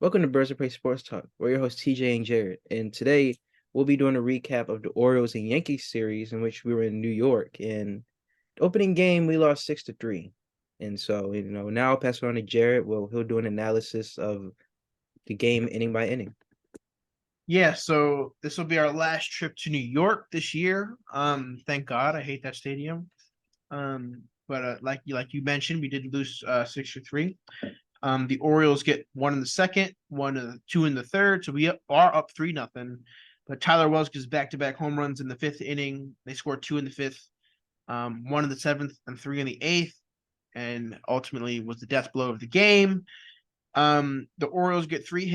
Welcome to Birds of Prey Sports Talk. We're your hosts TJ and Jared, and today we'll be doing a recap of the Orioles and Yankees series in which we were in New York. And the opening game we lost 6-3, and so now I'll pass it on to Jared. Well, he'll do an analysis of the game inning by inning. Yeah, so this will be our last trip to New York this year. Thank God. I hate that stadium. But like you mentioned, we did lose 6-3. The Orioles get one in the second, two in the third, so we are up 3-0. But Tyler Wells gets back-to-back home runs in the fifth inning. They scored two in the fifth, one in the seventh, and three in the eighth, and ultimately was the death blow of the game. The Orioles get three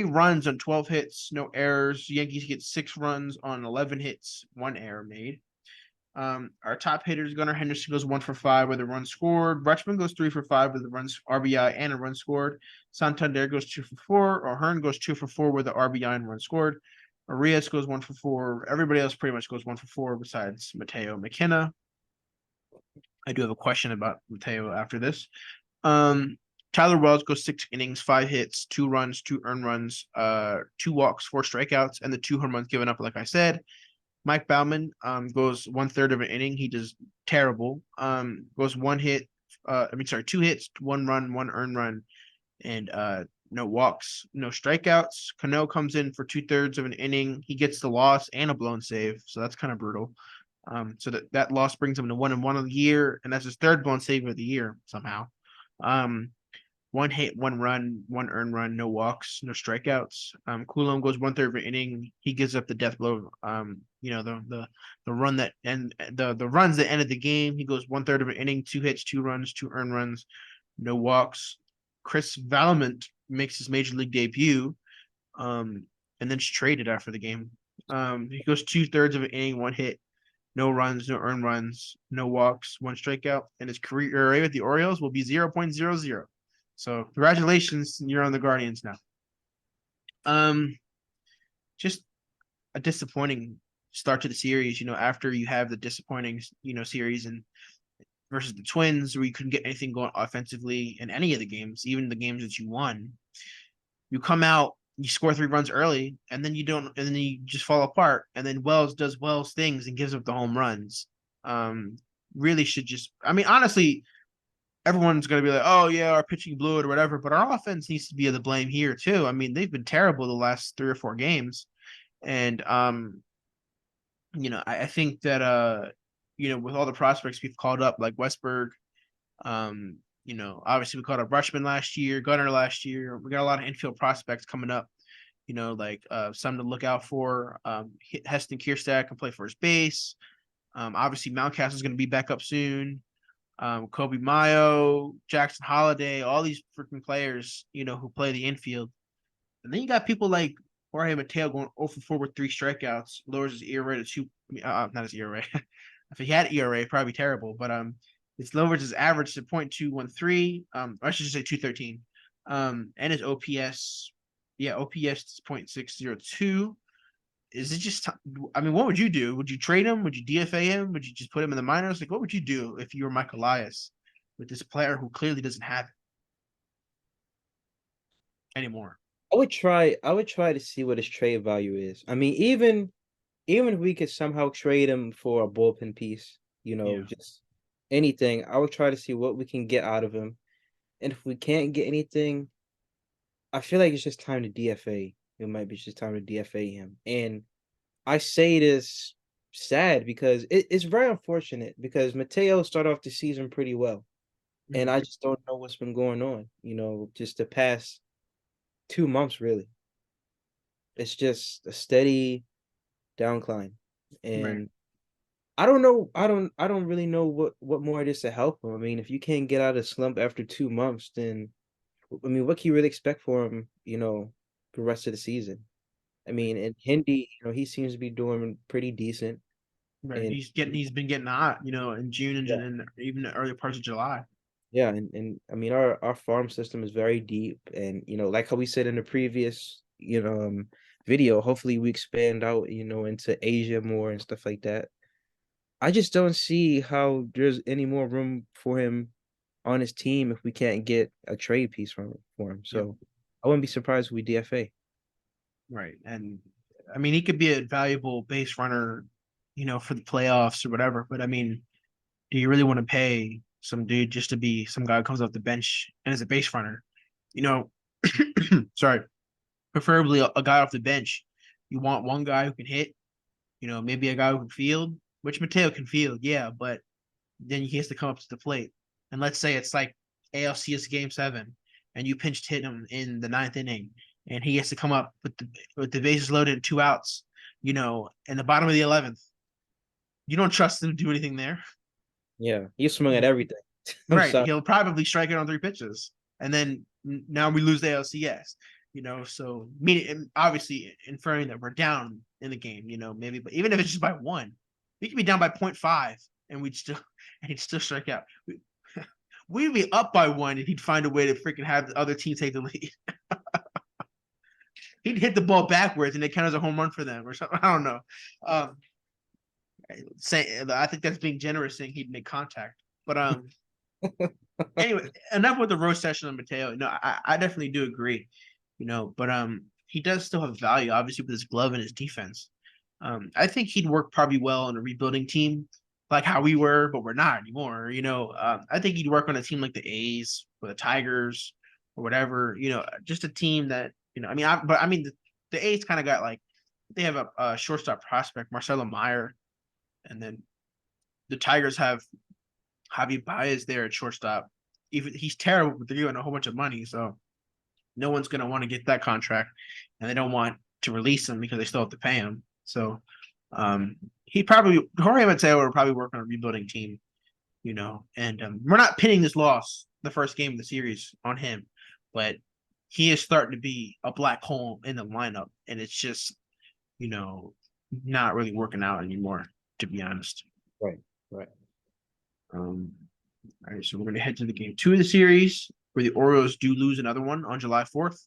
runs on 12 hits, no errors. Yankees get 6 runs on 11 hits, 1 error made. Our top hitters, Gunnar Henderson goes 1 for 5 with a run scored. Rutschman goes 3 for 5 with a RBI and a run scored. Santander goes 2 for 4. O'Hearn goes 2 for 4 with an RBI and run scored. Arias goes 1 for 4. Everybody else pretty much goes 1 for 4 besides Mateo McKenna. I do have a question about Mateo after this. Tyler Wells goes 6 innings, 5 hits, 2 runs, 2 earned runs, 2 walks, 4 strikeouts, and the 2 home runs given up, like I said. Mike Baumann goes 1/3 of an inning. He does terrible. Goes 2 hits, 1 run, 1 earned run, and no walks, no strikeouts. Cano comes in for 2/3 of an inning. He gets the loss and a blown save, so that's kind of brutal. So that loss brings him to 1-1 of the year, and that's his 3rd blown save of the year somehow. 1 hit, 1 run, 1 earned run, no walks, no strikeouts. Coulomb goes 1/3 of an inning. He gives up the death blow. The run that and the runs that ended the game. He goes 1/3 of an inning, 2 hits, 2 runs, 2 earned runs, no walks. Chris Vallimont makes his major league debut, and then traded after the game. He goes 2/3 of an inning, 1 hit, no runs, no earned runs, no walks, 1 strikeout, and his career ERA with the Orioles will be 0.00. So congratulations, you're on the Guardians now. Just a disappointing start to the series. After you have the disappointing, series and versus the Twins, where you couldn't get anything going offensively in any of the games, even the games that you won. You come out, you score 3 runs early, and then you just fall apart. And then Wells does Wells things and gives up the home runs. Really should just. I mean, honestly, everyone's going to be like, oh, yeah, our pitching blew it or whatever, but our offense needs to be the blame here, too. I mean, they've been terrible the last 3 or 4 games. And, I think that, with all the prospects we've called up, like Westberg, obviously we called up Rutschman last year, Gunnar last year. We got a lot of infield prospects coming up, some to look out for. Heston Kierstadt can play first base. Obviously, Mountcastle is going to be back up soon. Kobe Mayo, Jackson Holiday, all these freaking players, who play the infield. And then you got people like Jorge Mateo going 0 for 4 with 3 strikeouts, lowers his ERA to 2. Not his ERA. If he had ERA, probably terrible. But it lowers his average to .213. I should just say 213. And his OPS, OPS is .602. Is it just? I mean, what would you do? Would you trade him? Would you DFA him? Would you just put him in the minors? Like, what would you do if you were Mike Elias with this player who clearly doesn't have it anymore? I would try to see what his trade value is. I mean, even if we could somehow trade him for a bullpen piece, Yeah. just anything, I would try to see what we can get out of him. And if we can't get anything, I feel like it's just time to DFA. It might be just time to DFA him. And I say this sad because it's very unfortunate because Mateo started off the season pretty well. And I just don't know what's been going on, just the past 2 months really. It's just a steady downcline. Right. And I don't know. I don't really know what more it is to help him. I mean, if you can't get out of slump after 2 months, then I mean, what can you really expect for him, the rest of the season? I mean, and Hindi, he seems to be doing pretty decent. Right. And He's been getting hot, in June yeah, and even the early parts of July. yeah, and I mean our farm system is very deep, and like how we said in the previous, video, hopefully we expand out, into Asia more and stuff like that. I just don't see how there's any more room for him on his team if we can't get a trade piece for him. Yep. So I I wouldn't be surprised if we DFA. Right. And I mean, he could be a valuable base runner, for the playoffs or whatever. But I mean, do you really want to pay some dude just to be some guy who comes off the bench and is a base runner? You know, sorry, preferably a guy off the bench. You want one guy who can hit, maybe a guy who can field, which Mateo can field, yeah, but then he has to come up to the plate. And let's say it's like ALCS game 7, and you pinched hit him in the ninth inning, and he has to come up with the bases loaded and 2 outs, in the bottom of the 11th. You don't trust him to do anything there. Yeah, he swung at everything. I'm Right. sorry. He'll probably strike it on 3 pitches. And then now we lose the LCS, so meaning obviously inferring that we're down in the game, maybe, but even if it's just by one, we could be down by 0.5 and he'd still strike out. We'd be up by one and he'd find a way to freaking have the other team take the lead. He'd hit the ball backwards and it count as a home run for them or something. I don't know. I think that's being generous saying he'd make contact. But anyway, enough with the roast session on Mateo. No, I definitely do agree, but he does still have value, obviously, with his glove and his defense. I think he'd work probably well on a rebuilding team, like how we were, but we're not anymore. I think he'd work on a team like the A's or the Tigers or whatever. Just a team that the A's kind of got like they have a shortstop prospect, Marcelo Meyer, and then the Tigers have Javi Baez there at shortstop. Even he's terrible, but they're giving a whole bunch of money, so no one's going to want to get that contract, and they don't want to release him because they still have to pay him. So he probably Jorge Mateo will probably work on a rebuilding team, and we're not pinning this loss, the first game of the series, on him, but he is starting to be a black hole in the lineup, and it's just not really working out anymore, to be honest. Right, right. All right, so we're going to head to the game 2 of the series, where the Orioles do lose another one on July 4th.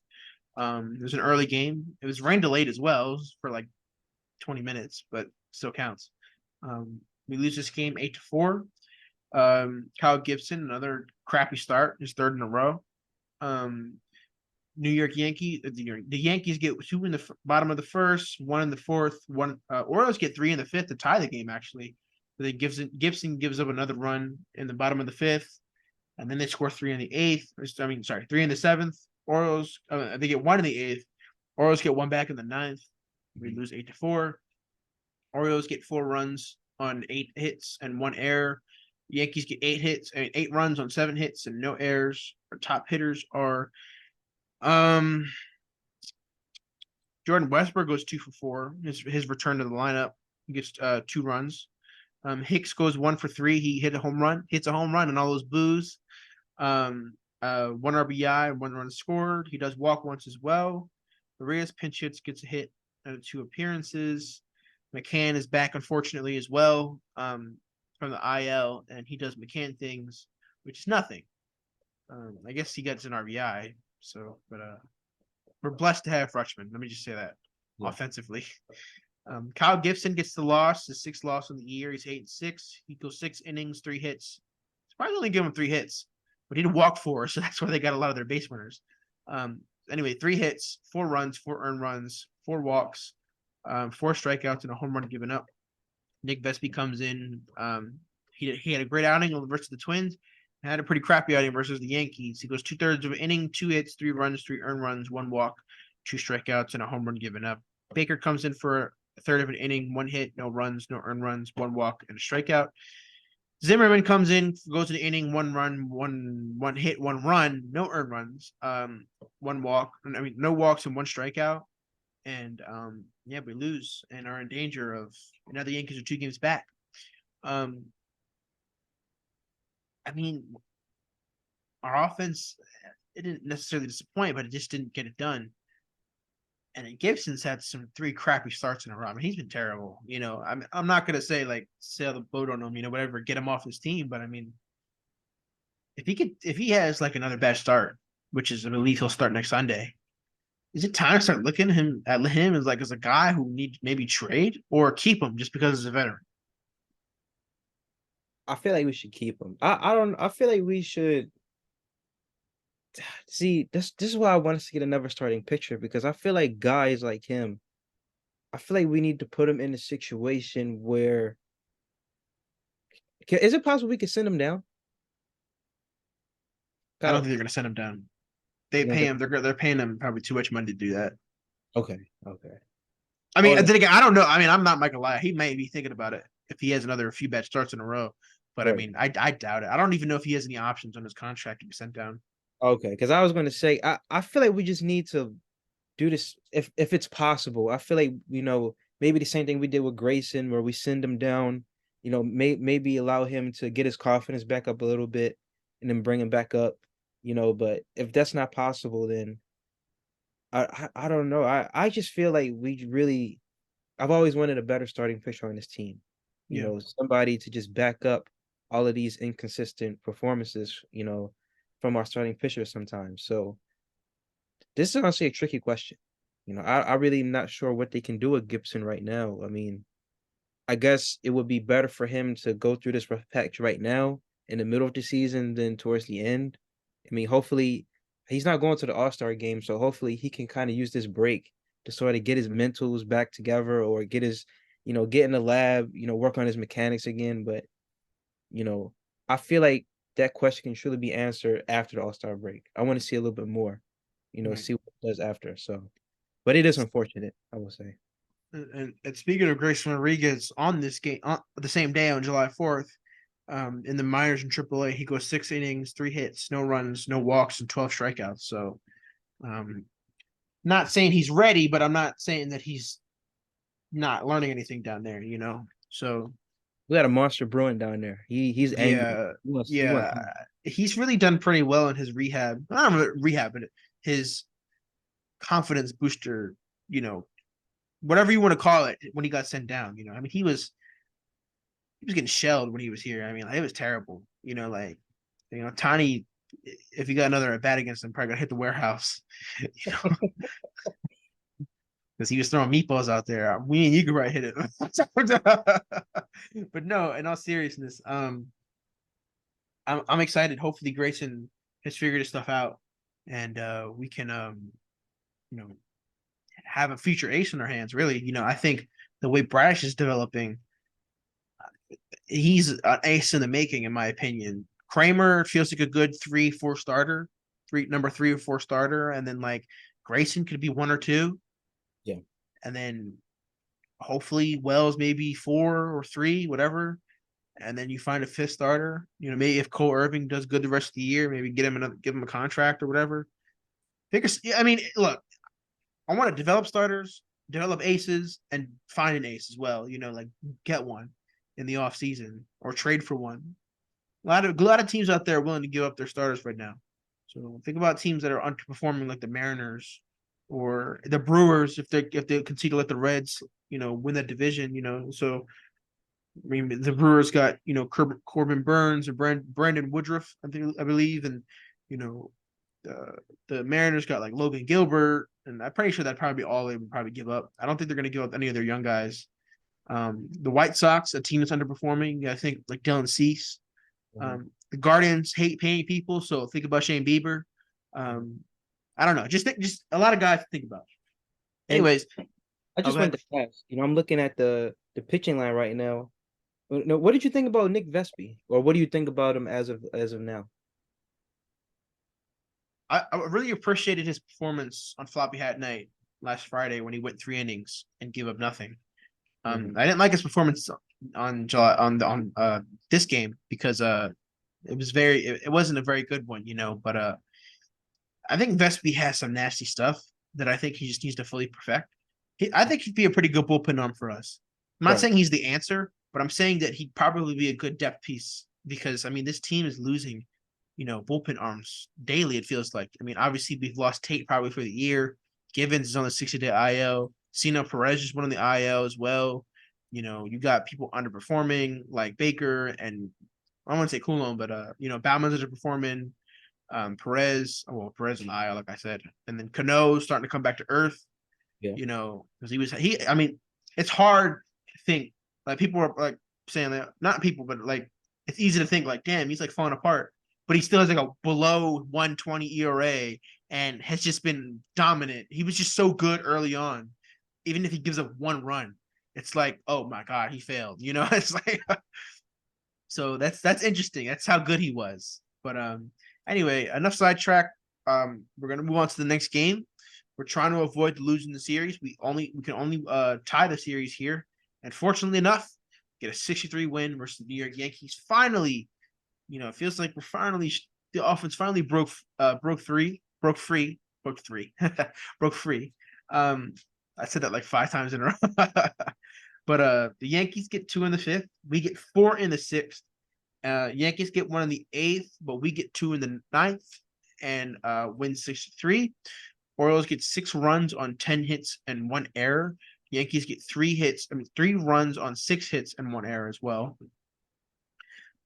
It was an early game. It was rain delayed as well for like 20 minutes, but still counts. We lose this game 8-4. Kyle Gibson, another crappy start, his third in a row. New York Yankees, the Yankees get 2 in the bottom of the first, 1 in the fourth, Orioles get 3 in the fifth to tie the game, actually. Then Gibson gives up another run in the bottom of the fifth, and then they score 3 in the eighth. 3 in the seventh. Orioles, they get 1 in the eighth. Orioles get 1 back in the ninth. We lose 8-4. Orioles get 4 runs on 8 hits and 1 error. Yankees get 8 runs on 7 hits and no errors. Our top hitters are Jordan Westburg goes 2 for 4. His return to the lineup. He gets 2 runs. Hicks goes 1 for 3. He hits a home run and all those boos. 1 RBI, 1 run scored. He does walk once as well. Arias pinch hits, gets a hit out of 2 appearances. McCann is back, unfortunately, as well, from the IL, and he does McCann things, which is nothing. I guess he gets an RBI. So, but we're blessed to have Rutschman. Let me just say that offensively. Kyle Gibson gets the loss, his 6th loss of the year. He's 8-6. He goes 6 innings, 3 hits. It's probably only give him 3 hits, but he didn't walk 4, so that's why they got a lot of their base runners. Anyway, 3 hits, 4 runs, 4 earned runs, 4 walks, 4 strikeouts, and a home run given up. Nick Vespi comes in. He had a great outing versus the Twins. Had a pretty crappy outing versus the Yankees. He goes 2/3 of an inning, 2 hits, 3 runs, 3 earned runs, 1 walk, 2 strikeouts, and a home run given up. Baker comes in for a third of an inning, 1 hit, no runs, no earned runs, 1 walk, and a strikeout. Zimmerman comes in, goes to the inning, 1 run, one hit, 1 run, no earned runs, 1 walk. No walks and 1 strikeout. And we lose and are in danger of now the Yankees are 2 games back. Our offense, it didn't necessarily disappoint, but it just didn't get it done. And then Gibson's had 3 crappy starts in a row. He's been terrible. I'm not gonna say like sail the boat on him, whatever, get him off his team. But if he has like another bad start, which is I believe he'll start next Sunday, is it time to start looking at him as a guy who needs maybe trade or keep him just because he's a veteran? I feel like we should keep him. I don't. I feel like we should. See, this is why I want us to get another starting pitcher because I feel like guys like him, I feel like we need to put him in a situation where is it possible we could send him down? I Kind don't of, think they're gonna send him down. They you know, pay him. They're paying him probably too much money to do that. okay, okay. I mean, Oh, then again, I don't know. I mean, I'm not Michael Lyle. He may be thinking about it if he has another few bad starts in a row. But I right. mean, I doubt it. I don't even know if he has any options on his contract to be sent down. Okay, because I was going to say I feel like we just need to do this if it's possible. I feel like maybe the same thing we did with Grayson, where we send him down. Maybe allow him to get his confidence back up a little bit, and then bring him back up. But if that's not possible, then I don't know. I just feel like we really. I've always wanted a better starting pitcher on this team. Yeah, Somebody to just back up all of these inconsistent performances. From our starting pitchers sometimes. So this is honestly a tricky question. I really am not sure what they can do with Gibson right now. I mean, I guess it would be better for him to go through this rough patch right now in the middle of the season than towards the end. I mean, hopefully he's not going to the All-Star game, so hopefully he can kind of use this break to sort of get his mentals back together or get in the lab, work on his mechanics again. But, you know, I feel like that question can truly be answered after the All-Star break. I want to see a little bit more, right. see what it does after. So, but it is unfortunate, I will say. And speaking of Grayson Rodriguez, on this game, on the same day on July 4th, in the minors in AAA, he goes 6 innings, 3 hits, no runs, no walks, and 12 strikeouts. So, um, not saying he's ready, but I'm not saying that he's not learning anything down there. So We got a monster brewing down there. He's angry. yeah, He wants yeah, he's really done pretty well in his rehab. Not rehab, but his confidence booster. You know, whatever you want to call it, when he got sent down. I mean, he was getting shelled when he was here. I mean, like, it was terrible. Tiny, if he got another at bat against him, probably gonna hit the warehouse. Because he was throwing meatballs out there. We and you could probably hit it. But no, in all seriousness, I'm excited. Hopefully Grayson has figured his stuff out, and we can you know have a future ace in our hands. Really, I think the way Brash is developing, he's an ace in the making, in my opinion. Kramer feels like a good 3-4 starter, number 3 or 4 starter, and then like Grayson could be 1 or 2, yeah, and then hopefully Wells maybe 4 or 3, whatever. And then you find a fifth starter. Maybe if Cole Irving does good the rest of the year, maybe give him a contract or whatever. I mean, look, I want to develop starters, develop aces, and find an ace as well. Like get one in the off season or trade for one. A lot of teams out there are willing to give up their starters right now. So think about teams that are underperforming, like the Mariners or the Brewers, if they continue to let the Reds, win that division. So I mean, the Brewers got Corbin Burns or Brandon Woodruff, I believe, and you know the the Mariners got like Logan Gilbert, and I'm pretty sure that'd probably be all they would probably give up. I don't think they're going to give up any of their young guys. The White Sox, a team that's underperforming, I think like Dylan Cease. mhm, The Guardians hate paying people, so think about Shane Bieber. mhm. Um, I don't know, just a lot of guys to think about. And Anyways, I I'll just go ahead. wanted to ask. I'm looking at the pitching line right now. No, what did you think about Nick Vespi, or what do you think about him as of now? I really appreciated his performance on Floppy Hat Night last Friday when he went 3 innings and gave up nothing. Hmm. I didn't like his performance on July on this game because it wasn't a very good one, but I think Vespi has some nasty stuff that I think he just needs to fully perfect. I think he'd be a pretty good bullpen arm for us. I'm not Right. saying he's the answer, but I'm saying that he'd probably be a good depth piece because I mean this team is losing, bullpen arms daily. It feels like. I mean, obviously we've lost Tate probably for the year. Givens is on the 60-day IL. Cena Perez just went on the IL as well. You got people underperforming like Baker and I wouldn't say Coulomb, but Bauman's underperforming. Perez and I, like I said, and then Cano starting to come back to earth. Yeah. Because I mean, it's hard to think like people are like saying that not people, but like it's easy to think like, damn, he's like falling apart. but he still has like a below 120 ERA and has just been dominant. He was just so good early on. Even if he gives up one run, it's like, oh my God, he failed. It's like so that's interesting. That's how good he was. But anyway, enough sidetrack. We're gonna move on to the next game. We're trying to avoid losing the series. We can only tie the series here. And fortunately enough, get a 63 win versus the New York Yankees. Finally, it feels like the offense finally broke free, broke free. I said that like 5 times in a row. But the Yankees get 2 in the fifth. We get 4 in the sixth. Yankees get 1 in the eighth, but we get 2 in the ninth and win 6-3. Orioles get 6 runs on 10 hits and 1 error. Yankees get 3 runs on 6 hits and 1 error as well.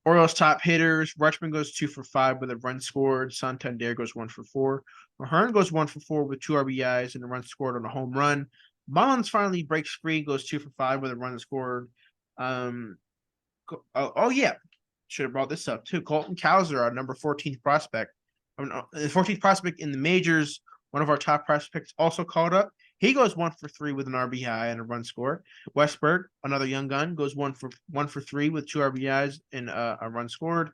Orioles top hitters. Rutschman goes 2 for 5 with a run scored. Santander goes 1 for 4. Mahern goes 1 for 4 with 2 RBIs and a run scored on a home run. Mullins finally breaks free, goes 2 for 5 with a run scored. Yeah, should have brought this up too. Colton Cowser, our number 14th prospect, the 14th prospect in the majors, one of our top prospects, also called up. He goes 1 for 3 with an RBI and a run score. Westberg, another young gun, goes 1 for 3 with 2 RBIs and a run scored.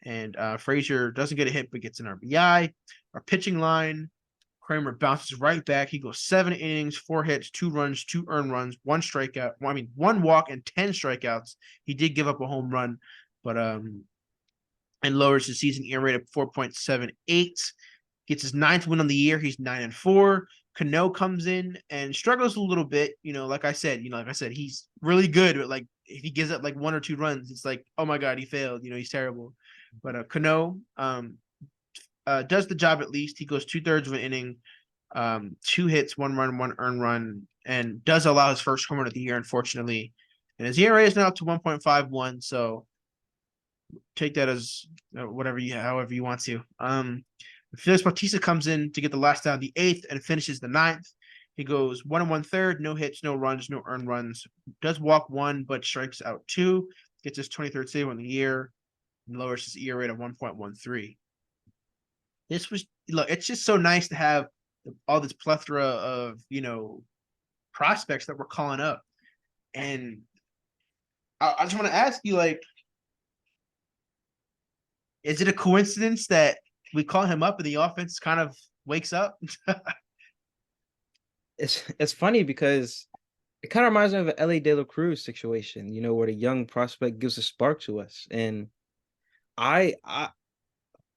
And Frazier doesn't get a hit but gets an RBI. Our pitching line, Kramer bounces right back. He goes 7 innings, 4 hits, 2 runs, 2 earned runs, 1 strikeout. 1 walk and 10 strikeouts. He did give up a home run, but and lowers his season ERA to 4.78. Gets his 9th win on the year. He's 9-4. Cano comes in and struggles a little bit. Like I said, he's really good. But like if he gives up like 1 or 2 runs, it's like, oh my God, he failed. He's terrible. But Cano does the job at least. He goes 2/3 of an inning, 2 hits, 1 run, 1 earned run, and does allow his first home run of the year, unfortunately. And his ERA is now up to 1.51. So take that as however you want to. Felix Bautista comes in to get the last down the 8th and finishes the 9th. He goes 1 1/3, no hits, no runs, no earned runs. Does walk 1, but strikes out 2. Gets his 23rd save on the year and lowers his ERA to 1.13. It's just so nice to have all this plethora of prospects that we're calling up. And I just want to ask you, like, is it a coincidence that we call him up and the offense kind of wakes up? It's funny because it kind of reminds me of an LA De La Cruz situation, where the young prospect gives a spark to us. And I I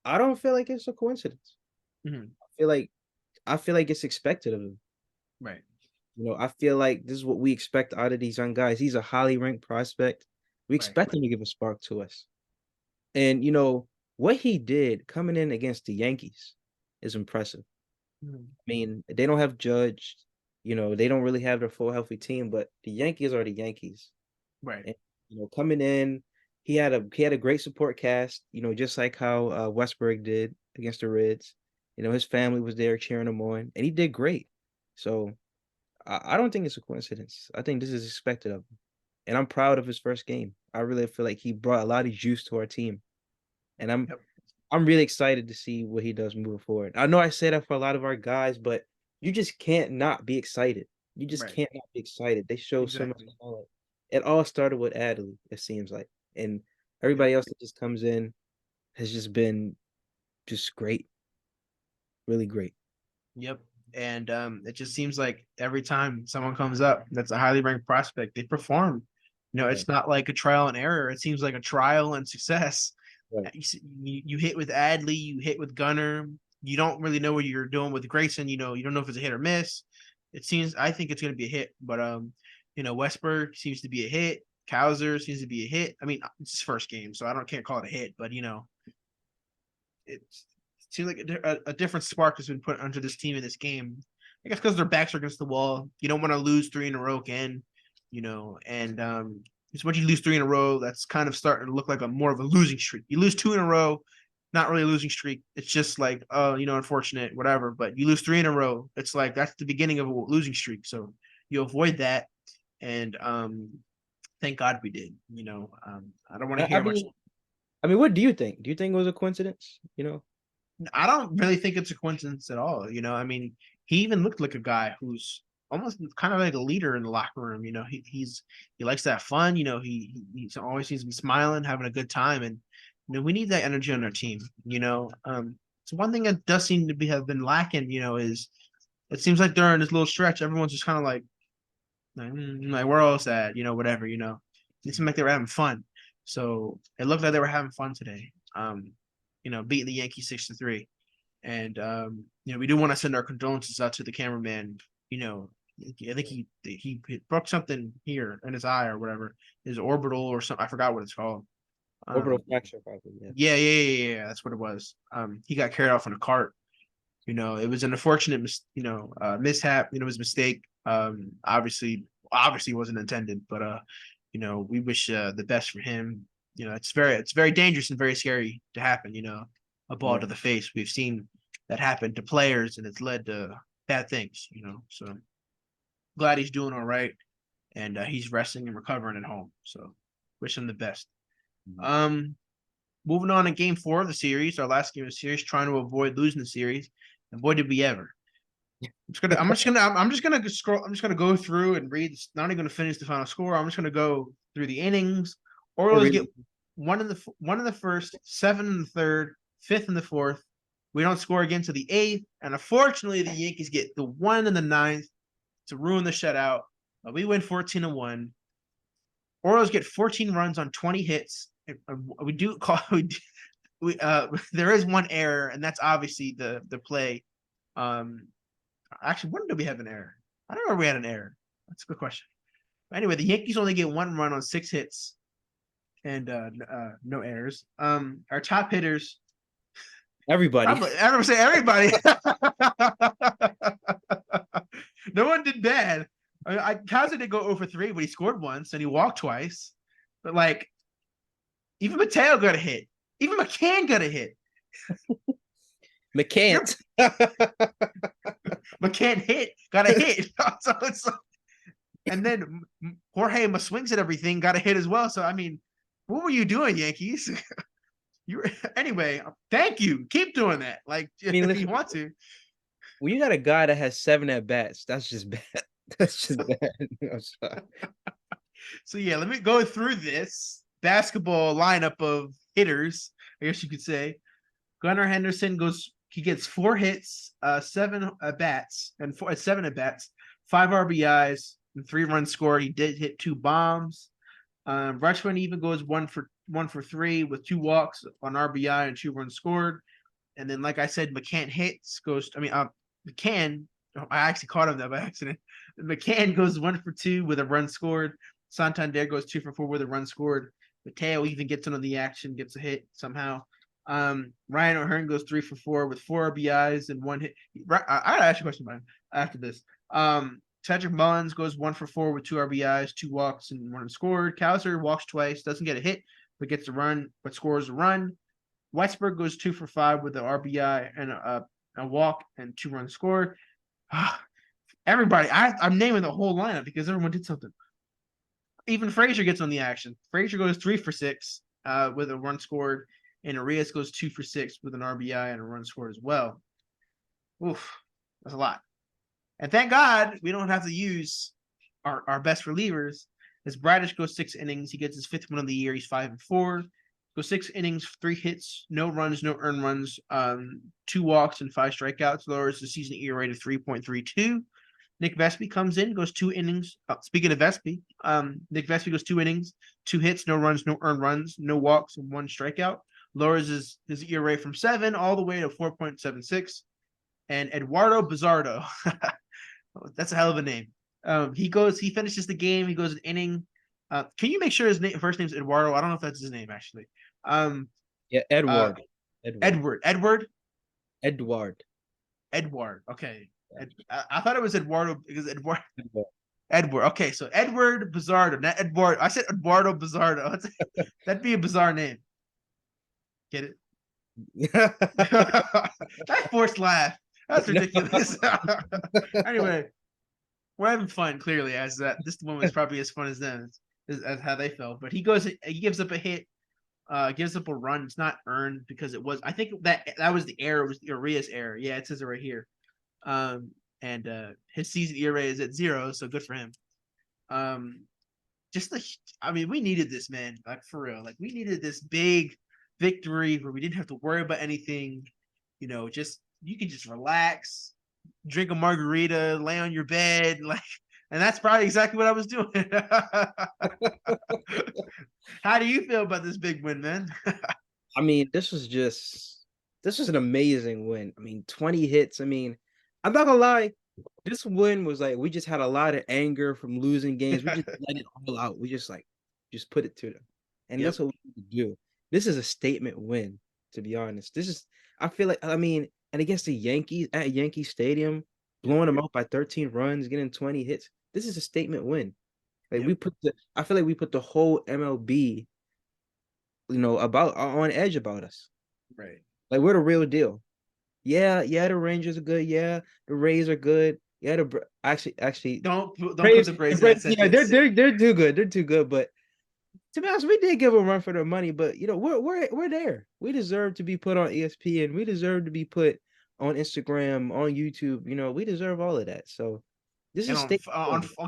I don't feel like it's a coincidence. Mhm. I feel like it's expected of him. Right. I feel like this is what we expect out of these young guys. He's a highly ranked prospect. We Right. expect him to give a spark to us. And what he did coming in against the Yankees is impressive. Mhm. I mean, they don't have Judge, they don't really have their full healthy team, but the Yankees are the Yankees. Right. And coming in, he had a great support cast, just like how Westberg did against the Reds. His family was there cheering him on, and he did great. So I don't think it's a coincidence. I think this is expected of him. And I'm proud of his first game. I really feel like he brought a lot of juice to our team. And I'm Yep. I'm really excited to see what he does moving forward. I know I say that for a lot of our guys, but you just can't not be excited. You just Right. can't not be excited. They show so much Exactly. talent. It all started with Adley, it seems like. And Yep. everybody else that just comes in has just been just great, really great. Yep. And it just seems like every time someone comes up that's a highly ranked prospect, they perform. Right, It's not like a trial and error. It seems like a trial and success. right. You hit with Adley, you hit with Gunner. You don't really know what you're doing with Grayson. You don't know if it's a hit or miss. I think it's going to be a hit, but Westberg seems to be a hit. Cowser seems to be a hit. I mean, it's his first game, so can't call it a hit, but it seems like a different spark has been put under this team in this game. I guess because their backs are against the wall. You don't want to lose 3 in a row again, and just once you lose 3 in a row, that's kind of starting to look like a more of a losing streak. You lose 2 in a row, not really a losing streak. It's just like, oh, unfortunate, whatever. But you lose 3 in a row, it's like that's the beginning of a losing streak. So you avoid that, and thank God we did. I don't want to I hear much. mean, I mean, what do you think? Do you think it was a coincidence? I don't really think it's a coincidence at all. I mean, he even looked like a guy who's almost kind of like a leader in the locker room. He likes to have fun. He's always seems to be smiling, having a good time, and we need that energy on our team. So one thing that does seem to have been lacking. Is it seems like during this little stretch, everyone's just kind of like we're all sad. Whatever. It seemed like they were having fun. So it looked like they were having fun today. Beating the Yankees 6-3. And we do want to send our condolences out to the cameraman. I think he broke something here in his eye or whatever, his orbital or something. I forgot what it's called. Orbital fracture, probably. Yeah. Yeah. That's what it was. He got carried off in a cart. It was an unfortunate, mishap. It was a mistake. Obviously wasn't intended, but we wish the best for him. It's very dangerous and very scary to happen. A ball Yeah. to the face. We've seen that happen to players, and it's led to bad things. So glad he's doing all right, and he's resting and recovering at home. So wish him the best. Um, Moving on to Game 4 of the series, our last game of the series, trying to avoid losing the series, and boy did we ever. I'm just gonna scroll. I'm just gonna go through and read. Not even gonna finish the final score. I'm just gonna go through the innings. Oh, Orioles get really? one in the first, 7 in the third, 5th in the fourth. We don't score again to the 8th, and unfortunately, the Yankees get the 1 in the 9th to ruin the shutout. We win 14-1. Orioles get 14 runs on 20 hits. We do call we there is one error, and that's obviously the play. Actually, when did we have an error? I don't remember we had an error. That's a good question. But anyway, the Yankees only get 1 run on 6 hits and no errors. Our top hitters, Everybody. probably everyone say everybody. No one did bad. Kaiser did go over 3, but he scored once and he walked twice. But even Mateo got a hit. Even McCann got a hit. McCan't. McCann got a hit. So it's and then Jorge swings at everything, got a hit as well. So I mean, what were you doing, Yankees? Anyway. Thank you. Keep doing that. I mean, If you listen, want to. when you got a guy that has 7 at bats, that's just bad. That's just bad. I'm sorry. So yeah, let me go through this basketball lineup of hitters. I guess you could say. Gunnar Henderson he gets 4 hits, 7 at bats, and 7 at bats, 5 RBIs, and 3 runs scored. He did hit 2 bombs. Rutschman even goes 1 for 3 with 2 walks on RBI and 2 runs scored. And then, like I said, McCann McCann. I actually caught him there by accident. McCann goes 1 for 2 with a run scored. Santander goes 2 for 4 with a run scored. Mateo even gets into the action, gets a hit somehow. Ryan O'Hearn goes 3 for 4 with 4 RBIs and 1 hit. I gotta ask you a question about him after this. Cedric Mullins goes 1 for 4 with 2 RBIs, 2 walks, and 1 scored. Kowser walks twice, doesn't get a hit, but gets a run, but scores a run. Weisberg goes 2 for 5 with an RBI and a walk and 2 runs scored. Everybody, I'm naming the whole lineup because everyone did something. Even Frazier gets on the action. Frazier goes 3 for 6 with a run scored, and Arias goes 2 for 6 with an RBI and a run scored as well. Oof, that's a lot. And thank God we don't have to use our best relievers. As Bradish goes 6 innings, he gets his 5th win of the year. He's 5-4. Goes 6 innings, 3 hits, no runs, no earned runs, 2 walks and 5 strikeouts. Lowers the season ERA to 3.32. Nick Vespi comes in, goes 2 innings. Speaking of Vespi, Nick Vespi goes 2 innings, 2 hits, no runs, no earned runs, no walks, and 1 strikeout. Lowers his ERA from 7 all the way to 4.76. And Eduardo Bizzardo, that's a hell of a name. He finishes the game. He goes an inning. Can you make sure his first name's Eduardo? I don't know if that's his name actually. Yeah, Edward. Edward. Edward. Okay. I thought it was Eduardo because Edward. Edward. Edward. Okay, so Edward Bizzardo, not Edward. I said Eduardo Bizzardo. That'd be a bizarre name. Get it? That forced laugh. That's ridiculous. Anyway, we're having fun. Clearly, as this one was probably as fun as them, as how they felt. But he gives up a hit. Gives up a run. It's not earned because it was. I think that was the error. It was Urias error. Yeah, it says it right here. Um, and his season ERA is at 0, so good for him. Um, just the, I mean, we needed this, man. Like for real. Like we needed this big victory where we didn't have to worry about anything. Just you can just relax, drink a margarita, lay on your bed, like, and that's probably exactly what I was doing. How do you feel about this big win, man? I mean, this was an amazing win. I mean, 20 hits. I mean, I'm not gonna lie, this win was like we just had a lot of anger from losing games. We just let it all out. We just like just put it to them. And Yep. that's what we need to do. This is a statement win, to be honest. This is I feel like I mean, and against the Yankees at Yankee Stadium, Yep. blowing them out by 13 runs, getting 20 hits. This is a statement win. Like Yep. I feel like we put the whole MLB, about on edge about us. Right. Like we're the real deal. Yeah, yeah, the Rangers are good. Yeah, the Rays are good. Yeah, actually, Don't put Braves, the the Braves in that Braves, yeah, they're sentence. they're they're too good. They're too good. But to be honest, we did give them a run for their money. But we're there. We deserve to be put on ESPN. We deserve to be put on Instagram, on YouTube. We deserve all of that. So this And is state.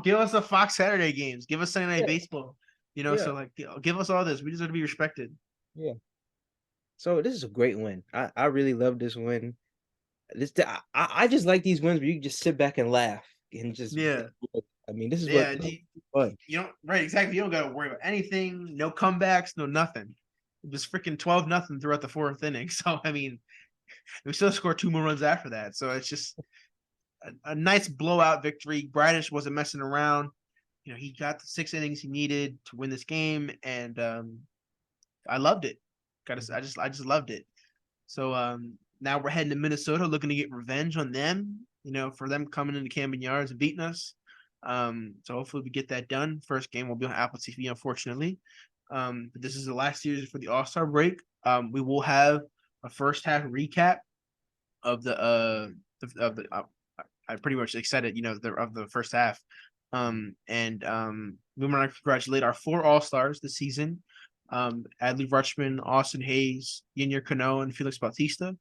give us the Fox Saturday games. Give us Sunday Night Yeah, Baseball. yeah, So like give us all this. We deserve to be respected. yeah. So this is a great win. I really love this win. I just like these wins where you can just sit back and laugh and just. Yeah. I mean, this is what Yeah. fun. You don't right, exactly. You don't gotta worry about anything, no comebacks, no nothing. It was freaking 12-0 throughout the fourth inning. So I mean, we still scored 2 more runs after that. So it's just a nice blowout victory. Bradish wasn't messing around. He got the 6 innings he needed to win this game, and I loved it. I just loved it. So now we're heading to Minnesota, looking to get revenge on them. For them coming into Camden Yards and beating us. So hopefully we get that done. First game will be on Apple TV, unfortunately. But this is the last series for the All Star break. We will have a first half recap of the I pretty much said it, of the first half. And we want to congratulate our 4 All-Stars this season. Adley Rutschman, Austin Hayes, Yinyer Cano, and Felix Bautista.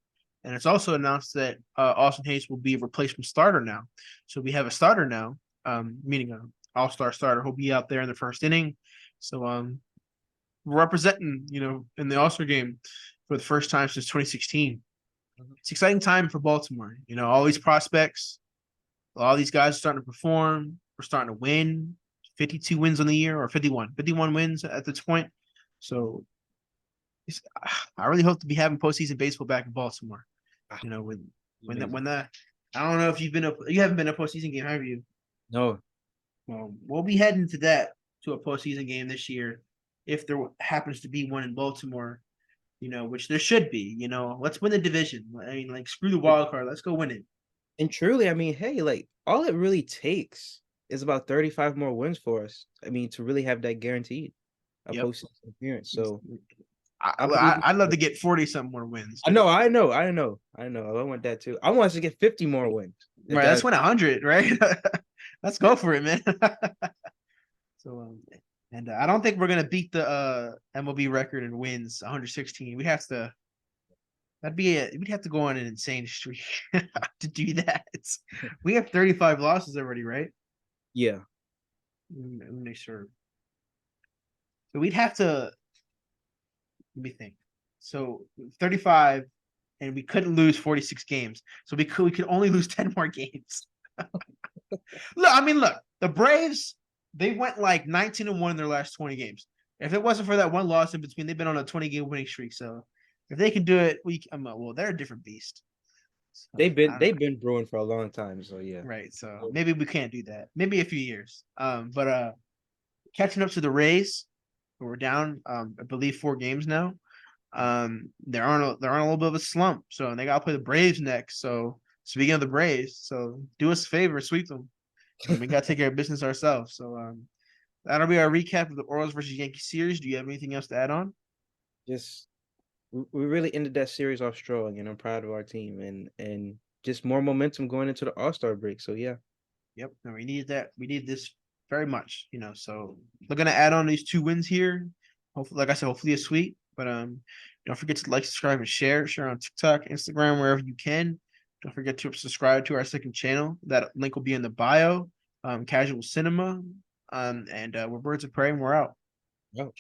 And it's also announced that Austin Hayes will be a replacement starter now. So we have a starter now, meaning an all-star starter. He'll be out there in the first inning. So we're representing, in the All-Star game for the first time since 2016. It's an exciting time for Baltimore. All these prospects, all these guys are starting to perform. We're starting to win. 52 wins on the year, or 51 wins at this point. So I really hope to be having postseason baseball back in Baltimore. Ah, When amazing. that I don't know if you haven't been to a postseason game, have you? No, Well, we'll be heading to a postseason game this year if there happens to be one in Baltimore. Which there should be. Let's win the division. I mean, like screw the wild card. Let's go win it. and truly, I mean, hey, like all it really takes is about 35 more wins for us. I mean, to really have that guaranteed a Yep. postseason appearance. So I, I believe I'd love to get 40 something more wins. I know. I want that too. I want us to get 50 more wins. If Right, let's that win 100, right? Let's go for it, man. So, and I don't think we're gonna beat the MLB record in wins, 116. We'd have to go on an insane streak to do that. We have 35 losses already, right? yeah. Let me make sure. So we'd have to let me think. So 35, and we couldn't lose 46 games. So we could only lose 10 more games. Look, the Braves, they went like 19-1 in their last 20 games. If it wasn't for that one loss in between, they've been on a 20-game winning streak. So if they can do it, well, they're a different beast. So They've been I don't know. they've been brewing for a long time. So yeah. Right. So maybe we can't do that. Maybe a few years. But catching up to the Rays, who we're down, I believe 4 games now. They're on a little bit of a slump. So they gotta play the Braves next. So speaking of the Braves, so do us a favor, sweep them. We got to take care of business ourselves. So that'll be our recap of the Orioles versus Yankees series. Do you have anything else to add on? Just we really ended that series off strong, and I'm proud of our team and just more momentum going into the All-Star break. So yeah. Yep. No, we needed that. We need this very much. So we're gonna add on these 2 wins here. Hopefully, like I said, hopefully a sweep. But don't forget to like, subscribe, and share on TikTok, Instagram, wherever you can. Don't forget to subscribe to our second channel. That link will be in the bio. Casual Cinema. And we're Birds of Prey, and we're out. Yo.